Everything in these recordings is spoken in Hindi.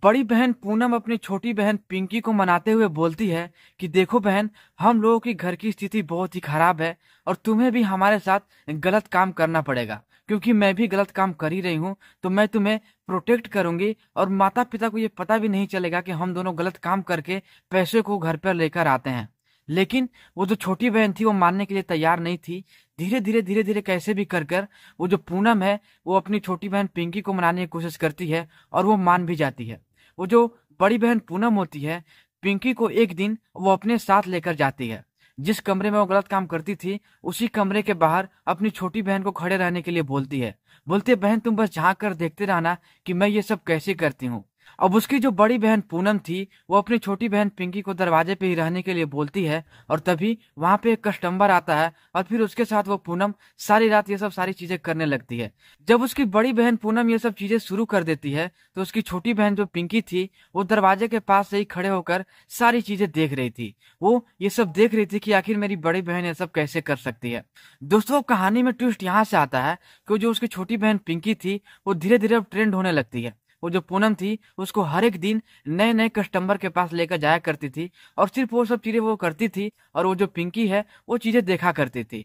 बड़ी बहन पूनम अपनी छोटी बहन पिंकी को मनाते हुए बोलती है कि देखो बहन, हम लोगों की घर की स्थिति बहुत ही खराब है और तुम्हें भी हमारे साथ गलत काम करना पड़ेगा, क्योंकि मैं भी गलत काम कर ही रही हूँ। तो मैं तुम्हें प्रोटेक्ट करूंगी और माता पिता को ये पता भी नहीं चलेगा कि हम दोनों गलत काम करके पैसे को घर पर लेकर आते हैं। लेकिन वो जो छोटी बहन थी वो मानने के लिए तैयार नहीं थी। धीरे धीरे कैसे भी कर कर वो जो पूनम है वो अपनी छोटी बहन पिंकी को मनाने की कोशिश करती है और वो मान भी जाती है। वो जो बड़ी बहन पूनम होती है, पिंकी को एक दिन वो अपने साथ लेकर जाती है। जिस कमरे में वो गलत काम करती थी उसी कमरे के बाहर अपनी छोटी बहन को खड़े रहने के लिए बोलती है बहन, तुम बस झांक कर देखते रहना कि मैं ये सब कैसे करती हूँ। अब उसकी जो बड़ी बहन पूनम थी वो अपनी छोटी बहन पिंकी को दरवाजे पे ही रहने के लिए बोलती है और तभी वहां पे एक कस्टमर आता है और फिर उसके साथ वो पूनम सारी रात ये सब सारी चीजें करने लगती है। जब उसकी बड़ी बहन पूनम ये सब चीजें शुरू कर देती है तो उसकी छोटी बहन जो पिंकी थी वो दरवाजे के पास से ही खड़े होकर सारी चीजें देख रही थी। वो ये सब देख रही थी कि आखिर मेरी बड़ी बहन ये सब कैसे कर सकती है। दोस्तों, कहानी में ट्विस्ट यहाँ से आता है कि जो उसकी छोटी बहन पिंकी थी वो धीरे धीरे अब ट्रेंड होने लगती है। वो जो पूनम थी उसको हर एक दिन नए नए कस्टमर के पास लेकर जाया करती थी और सिर्फ वो सब चीजें वो करती थी और वो जो पिंकी है वो चीजें देखा करती थी।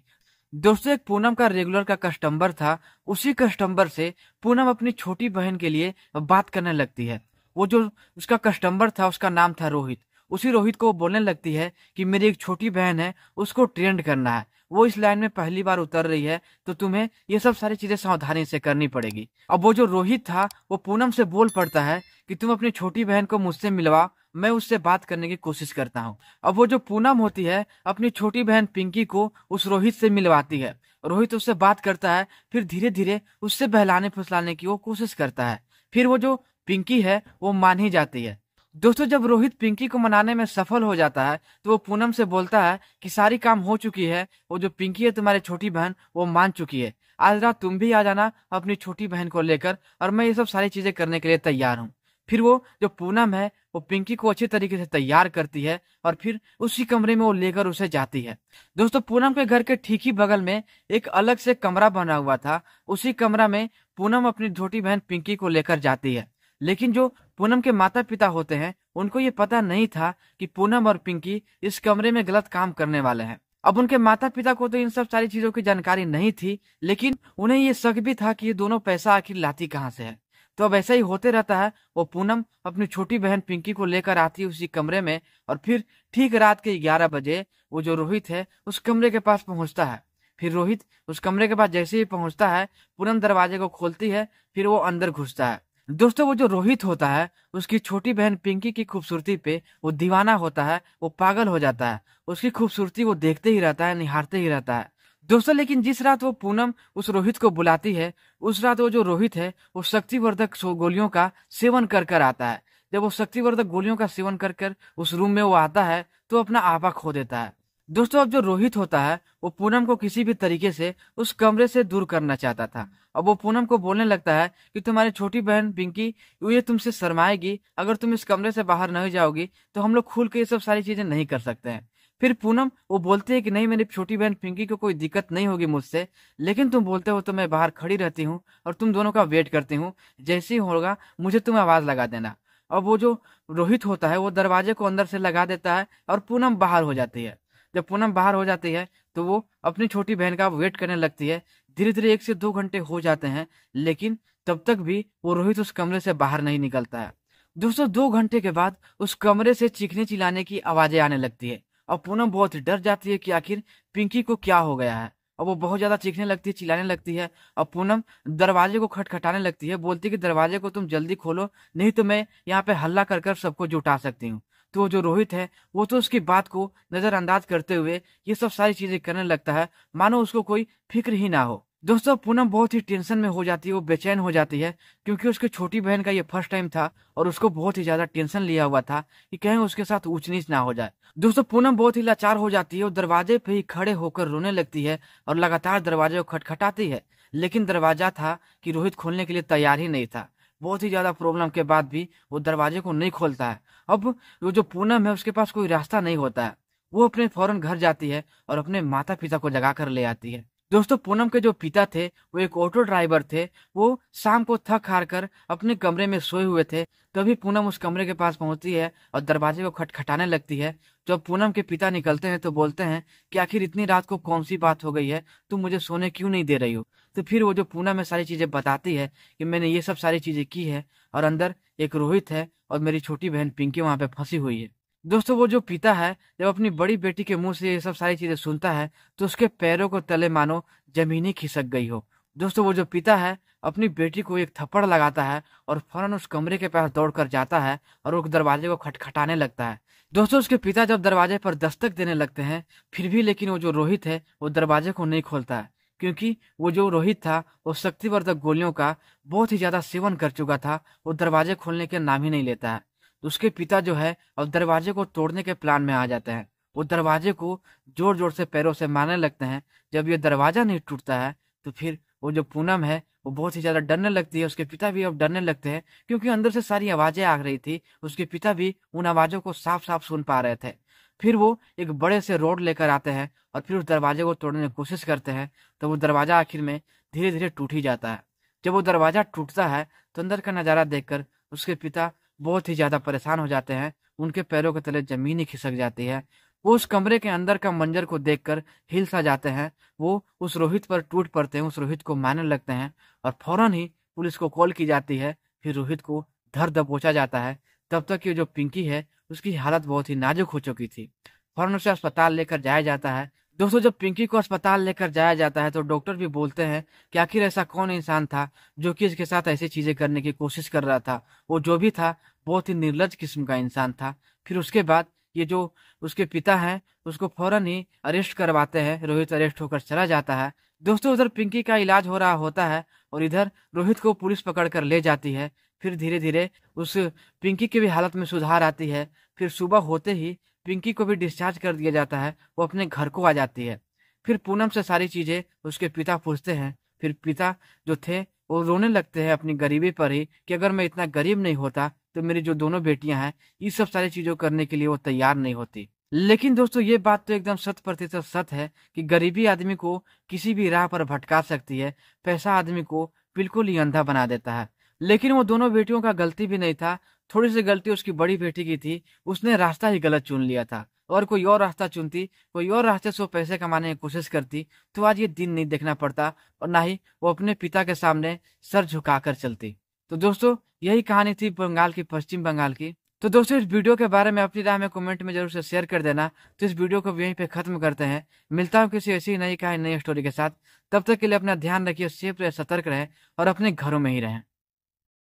दोस्तों, एक पूनम का रेगुलर का कस्टमर था। उसी कस्टमर से पूनम अपनी छोटी बहन के लिए बात करने लगती है। वो जो उसका कस्टमर था उसका नाम था रोहित। उसी रोहित को वो बोलने लगती है कि मेरी एक छोटी बहन है, उसको ट्रेंड करना है, वो इस लाइन में पहली बार उतर रही है, तो तुम्हें ये सब सारी चीजें सावधानी से करनी पड़ेगी। अब वो जो रोहित था वो पूनम से बोल पड़ता है कि तुम अपनी छोटी बहन को मुझसे मिलवा, मैं उससे बात करने की कोशिश करता हूँ। अब वो जो पूनम होती है अपनी छोटी बहन पिंकी को उस रोहित से मिलवाती है। रोहित उससे बात करता है, फिर धीरे धीरे उससे बहलाने फुसलाने की वो कोशिश करता है। फिर वो जो पिंकी है वो मान ही जाती है। दोस्तों, जब रोहित पिंकी को मनाने में सफल हो जाता है तो वो पूनम से बोलता है कि सारी काम हो चुकी है, वो जो पिंकी है तुम्हारी छोटी बहन वो मान चुकी है, आज रात तुम भी आ जाना अपनी छोटी बहन को लेकर और मैं ये सब सारी चीजें करने के लिए तैयार हूँ। फिर वो जो पूनम है वो पिंकी को अच्छी तरीके से तैयार करती है और फिर उसी कमरे में वो लेकर उसे जाती है। दोस्तों, पूनम के घर के ठीक ही बगल में एक अलग से कमरा बना हुआ था। उसी कमरा में पूनम अपनी छोटी बहन पिंकी को लेकर जाती है। लेकिन जो पूनम के माता पिता होते हैं उनको ये पता नहीं था कि पूनम और पिंकी इस कमरे में गलत काम करने वाले हैं। अब उनके माता पिता को तो इन सब सारी चीजों की जानकारी नहीं थी, लेकिन उन्हें ये शक भी था कि ये दोनों पैसा आखिर लाती कहाँ से है। तो अब ऐसा ही होते रहता है। वो पूनम अपनी छोटी बहन पिंकी को लेकर आती है उसी कमरे में और फिर ठीक रात के 11 बजे वो जो रोहित है उस कमरे के पास पहुंचता है। फिर रोहित उस कमरे के पास जैसे ही पहुंचता है पूनम दरवाजे को खोलती है, फिर वो अंदर घुसता है। दोस्तों, वो जो रोहित होता है उसकी छोटी बहन पिंकी की खूबसूरती पे वो दीवाना होता है, वो पागल हो जाता है। उसकी खूबसूरती वो देखते ही रहता है, निहारते ही रहता है। दोस्तों, लेकिन जिस रात वो पूनम उस रोहित को बुलाती है उस रात वो जो रोहित है वो शक्तिवर्धक गोलियों का सेवन कर कर आता है। जब वो शक्तिवर्धक गोलियों का सेवन कर कर उस रूम में वो आता है तो अपना आपा खो देता है। दोस्तों, अब जो रोहित होता है वो पूनम को किसी भी तरीके से उस कमरे से दूर करना चाहता था। अब वो पूनम को बोलने लगता है कि तुम्हारी छोटी बहन पिंकी ये तुमसे शर्माएगी, अगर तुम इस कमरे से बाहर नहीं जाओगी तो हम लोग खुल के ये सब सारी चीजें नहीं कर सकते हैं। फिर पूनम वो बोलते हैं कि नहीं, मेरी छोटी बहन पिंकी को कोई दिक्कत नहीं होगी मुझसे, लेकिन तुम बोलते हो तो मैं बाहर खड़ी रहती हूँ और तुम दोनों का वेट करती हूँ, जैसे ही होगा मुझे तुम आवाज लगा देना। अब वो जो रोहित होता है वो दरवाजे को अंदर से लगा देता है और पूनम बाहर हो जाती है। जब पूनम बाहर हो जाती है तो वो अपनी छोटी बहन का वेट करने लगती है। धीरे धीरे 1 से 2 घंटे हो जाते हैं, लेकिन तब तक भी वो रोहित उस कमरे से बाहर नहीं निकलता है। दोस्तों, 2 घंटे के बाद उस कमरे से चीखने चिल्लाने की आवाजें आने लगती है और पूनम बहुत ही डर जाती है कि आखिर पिंकी को क्या हो गया है। और वो बहुत ज्यादा चीखने लगती है, चिल्लाने लगती है और पूनम दरवाजे को खटखटाने लगती है, बोलती है कि दरवाजे को तुम जल्दी खोलो, नहीं तो मैं यहाँ पे हल्ला कर कर सबको जुटा सकती हूँ। तो वो जो रोहित है वो तो उसकी बात को नजरअंदाज करते हुए ये सब सारी चीजें करने लगता है, मानो उसको कोई फिक्र ही ना हो। दोस्तों, पूनम बहुत ही टेंशन में हो जाती है, वो बेचैन हो जाती है क्योंकि उसकी छोटी बहन का ये फर्स्ट टाइम था और उसको बहुत ही ज्यादा टेंशन लिया हुआ था कि कहीं उसके साथ ऊंच नीच ना हो जाए। दोस्तों, पूनम बहुत ही लाचार हो जाती है, वो दरवाजे पे ही खड़े होकर रोने लगती है और लगातार दरवाजे को खटखटाती है, लेकिन दरवाजा था कि रोहित खोलने के लिए तैयार ही नहीं था। बहुत ही ज्यादा प्रॉब्लम के बाद भी वो दरवाजे को नहीं खोलता है। अब वो जो पूनम है उसके पास कोई रास्ता नहीं होता है। वो अपने फौरन घर जाती है और अपने माता पिता को जगा कर ले आती है। दोस्तों पूनम के जो पिता थे वो एक ऑटो ड्राइवर थे। वो शाम को थक हार कर अपने कमरे में सोए हुए थे। तभी पूनम उस कमरे के पास पहुंचती है और दरवाजे को खटखटाने लगती है। जब पूनम के पिता निकलते हैं तो बोलते हैं कि आखिर इतनी रात को कौन सी बात हो गई है, तुम मुझे सोने क्यों नहीं दे रही हो। तो फिर वो जो पूनम है सारी चीजें बताती है कि मैंने ये सब सारी चीजें की है और अंदर एक रोहित है और मेरी छोटी बहन पिंकी वहां पे फंसी हुई है। दोस्तों वो जो पिता है जब अपनी बड़ी बेटी के मुंह से ये सब सारी चीजें सुनता है तो उसके पैरों को तले मानो जमीन ही खिसक गई हो। दोस्तों वो जो पिता है अपनी बेटी को एक थप्पड़ लगाता है और फौरन उस कमरे के पास दौड़कर जाता है और वो दरवाजे को खटखटाने लगता है। दोस्तों उसके पिता जब दरवाजे पर दस्तक देने लगते हैं फिर भी लेकिन वो जो रोहित है वो दरवाजे को नहीं खोलता है, क्योंकि वो जो रोहित था वो शक्तिवर्धक गोलियों का बहुत ही ज्यादा सेवन कर चुका था। वो दरवाजे खोलने के नाम ही नहीं लेता है। तो उसके पिता जो है अब दरवाजे को तोड़ने के प्लान में आ जाते हैं। वो दरवाजे को जोर जोर से पैरों से मारने लगते हैं। जब ये दरवाजा नहीं टूटता है तो फिर वो जो पूनम है वो बहुत ही ज्यादा डरने लगती है। उसके पिता भी अब डरने लगते हैं क्योंकि अंदर से सारी आवाजें आ रही थी। उसके पिता भी उन आवाजों को साफ साफ सुन पा रहे थे। फिर वो एक बड़े से रोड लेकर आते हैं और फिर उस दरवाजे को तोड़ने की कोशिश करते हैं। तो वो दरवाजा आखिर में धीरे धीरे टूट ही जाता है। जब वो दरवाजा टूटता है तो अंदर का नजारा देखकर उसके पिता बहुत ही ज्यादा परेशान हो जाते हैं। उनके पैरों के तले जमीन ही खिसक जाती है। वो उस कमरे के अंदर का मंजर को देखकर हिल सा जाते हैं। वो उस रोहित पर टूट पड़ते हैं, उस रोहित को मारने लगते हैं और फौरन ही पुलिस को कॉल की जाती है। फिर रोहित को धर दबोचा जाता है। तब तक ये जो पिंकी है उसकी हालत बहुत ही नाजुक हो चुकी थी। फौरन उसे अस्पताल लेकर जाया जाता है। दोस्तों जब पिंकी को अस्पताल लेकर जाया जाता है तो डॉक्टर भी बोलते हैं कि आखिर ऐसा कौन इंसान था जो कि इसके साथ ऐसी चीजें करने की कोशिश कर रहा था। वो जो भी था बहुत ही निर्लज किस्म का इंसान था। फिर उसके बाद ये जो उसके पिता हैं उसको फौरन ही अरेस्ट करवाते हैं। रोहित अरेस्ट होकर चला जाता है। दोस्तों उधर पिंकी का इलाज हो रहा होता है और इधर रोहित को पुलिस पकड़ कर ले जाती है। फिर धीरे धीरे उस पिंकी की भी हालत में सुधार आती है। फिर सुबह होते ही पिंकी को भी डिस्चार्ज कर दिया जाता है। वो अपने घर को आ जाती है। फिर पूनम से सारी चीजें उसके पिता पूछते हैं। फिर पिता जो थे वो रोने लगते हैं अपनी गरीबी पर ही कि अगर मैं इतना गरीब नहीं होता तो मेरी जो दोनों बेटियां हैं ये सब सारी चीजों करने के लिए वो तैयार नहीं होती। लेकिन दोस्तों ये बात तो एकदम 100% सच है कि गरीबी आदमी को किसी भी राह पर भटका सकती है। पैसा आदमी को बिल्कुल ही अंधा बना देता है। लेकिन वो दोनों बेटियों का गलती भी नहीं था। थोड़ी सी गलती उसकी बड़ी बेटी की थी। उसने रास्ता ही गलत चुन लिया था। और कोई और रास्ता चुनती, कोई और रास्ते से वो पैसे कमाने की कोशिश करती तो आज ये दिन नहीं देखना पड़ता और ना ही वो अपने पिता के सामने सर झुकाकर चलती। तो दोस्तों यही कहानी थी बंगाल की, पश्चिम बंगाल की। तो दोस्तों इस वीडियो के बारे में अपनी राय में कमेंट में जरूर से शेयर कर देना। तो इस वीडियो को यहीं पे खत्म करते हैं। मिलता हूँ किसी ऐसी नई कहानी, नई स्टोरी के साथ। तब तक के लिए अपना ध्यान रखिए, सेफ रहे, सतर्क रहे और अपने घरों में ही रहें।